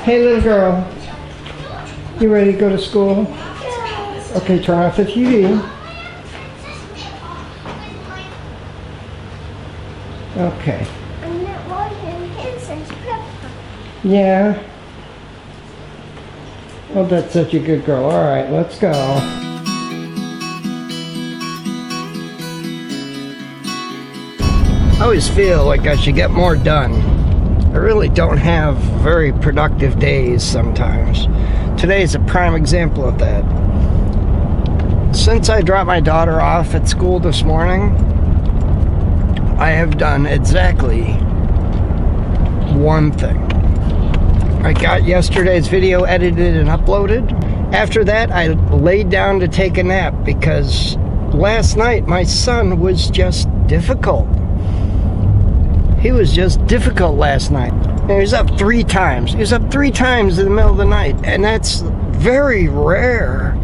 Hey little girl, you ready to go to school? Okay, turn off the TV. Okay. I'm not watching Princess Peppa. Yeah. Oh, that's such a good girl. All right, let's go. I always feel like I should get more done. I really don't have very productive days sometimes. Today is a prime example of that. Since I dropped my daughter off at school this morning, I have done exactly one thing. I got yesterday's video edited and uploaded. After that, I laid down to take a nap because last night my son was just difficult. He was just difficult last night. And he was up 3 times. He was up 3 times in the middle of the night, and that's very rare.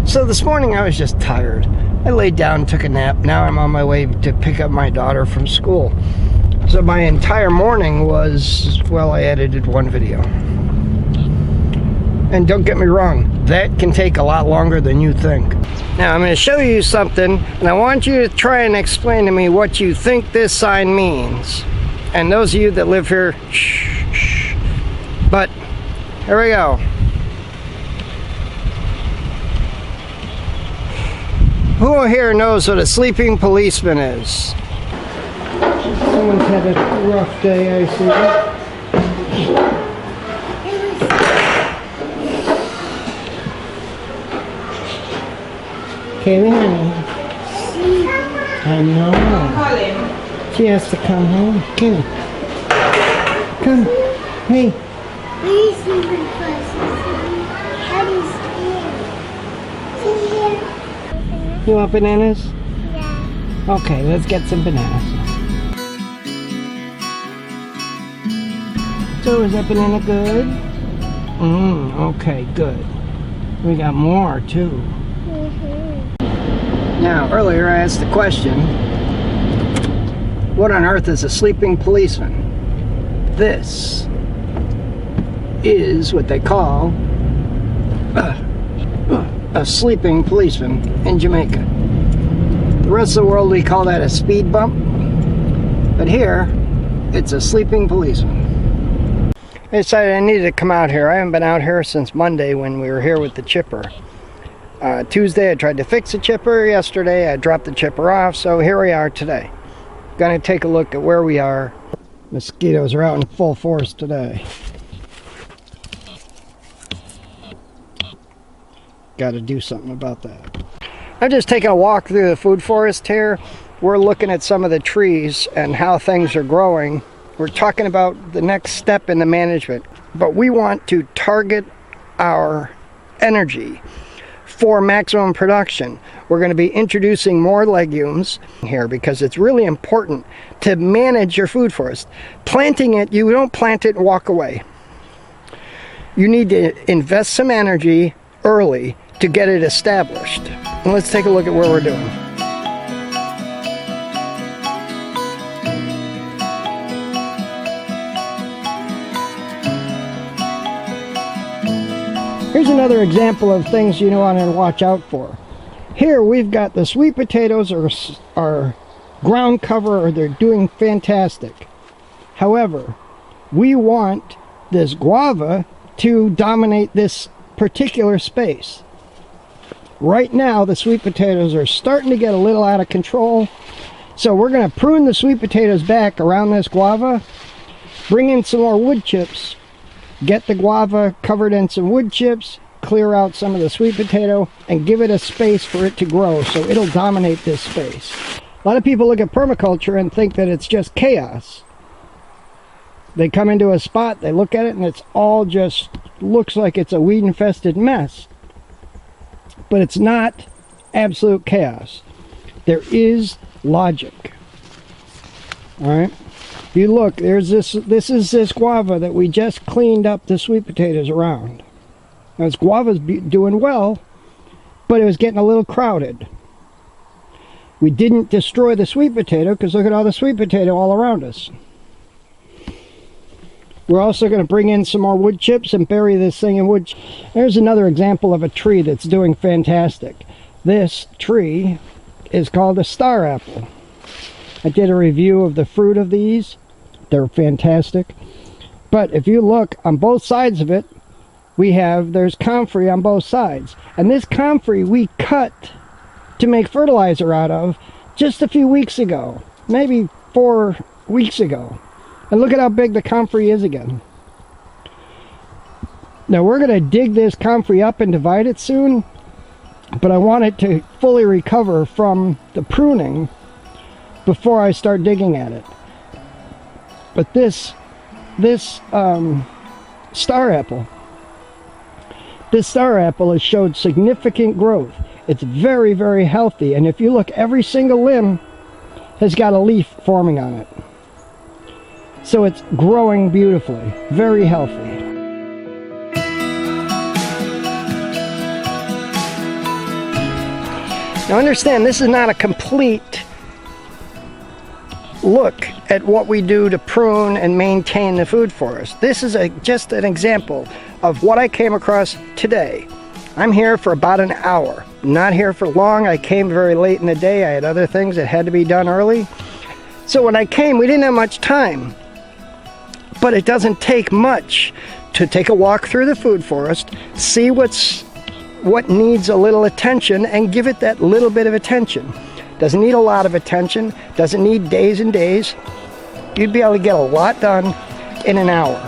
So this morning I was just tired. I laid down and took a nap. Now I'm on my way to pick up my daughter from school. So my entire morning was, well, I edited one video. And don't get me wrong, that can take a lot longer than you think. Now I'm going to show you something, and I want you to try and explain to me what you think this sign means. And those of you that live here, shh, shh. But here we go. Who here knows what a sleeping policeman is? Someone's had a rough day, I see. Kaylee, honey. I know. She has to come home. Come. Come. Hey. Please leave me first. Daddy's here. You want bananas? Yeah. Okay, let's get some bananas. So is that banana good? Okay, good. We got more too. Now, earlier I asked the question, what on earth is a sleeping policeman? This is what they call a sleeping policeman in Jamaica. The rest of the world we call that a speed bump, but here it's a sleeping policeman. I decided I needed to come out here. I haven't been out here since Monday when we were here with the chipper. Tuesday I tried to fix the chipper. Yesterday I dropped the chipper off, so here we are today. Gonna take a look at where we are. Mosquitoes are out in full force today. Gotta do something about that. I'm just taking a walk through the food forest here. We're looking at some of the trees and how things are growing. We're talking about the next step in the management, but we want to target our energy for maximum production. We're going to be introducing more legumes here because it's really important to manage your food forest. Planting it, you don't plant it and walk away. You need to invest some energy early to get it established. And let's take a look at what we're doing. Here's another example of things you want to watch out for. Here we've got the sweet potatoes are ground cover, they're doing fantastic. However, we want this guava to dominate this particular space. Right now the sweet potatoes are starting to get a little out of control, so we're going to prune the sweet potatoes back around this guava, bring in some more wood chips, get the guava covered in some wood chips, clear out some of the sweet potato, and give it a space for it to grow so it'll dominate this space. A lot of people look at permaculture and think that it's just chaos. They come into a spot, they look at it, and it's all just looks like it's a weed-infested mess. But it's not absolute chaos. There is logic. Alright? If you look, there's this is this guava that we just cleaned up the sweet potatoes around. Now this guava's doing well, but it was getting a little crowded. We didn't destroy the sweet potato because look at all the sweet potato all around us. We're also going to bring in some more wood chips and bury this thing in wood. There's another example of a tree that's doing fantastic. This tree is called a star apple. I did a review of the fruit of these. They're fantastic. But if you look on both sides of it, there's comfrey on both sides. And this comfrey we cut to make fertilizer out of just a few weeks ago. Maybe 4 weeks ago. And look at how big the comfrey is again. Now we're going to dig this comfrey up and divide it soon. But I want it to fully recover from the pruning before I start digging at it. But this star apple has showed significant growth. It's very, very healthy, and if you look, every single limb has got a leaf forming on it. So it's growing beautifully, very healthy. Now understand, this is not a complete look at what we do to prune and maintain the food forest. This is just an example of what I came across today. I'm here for about an hour. Not here for long. I came very late in the day. I had other things that had to be done early. So when I came, we didn't have much time. But it doesn't take much to take a walk through the food forest, see what needs a little attention, and give it that little bit of attention. Doesn't need a lot of attention, doesn't need days and days. You'd be able to get a lot done in an hour.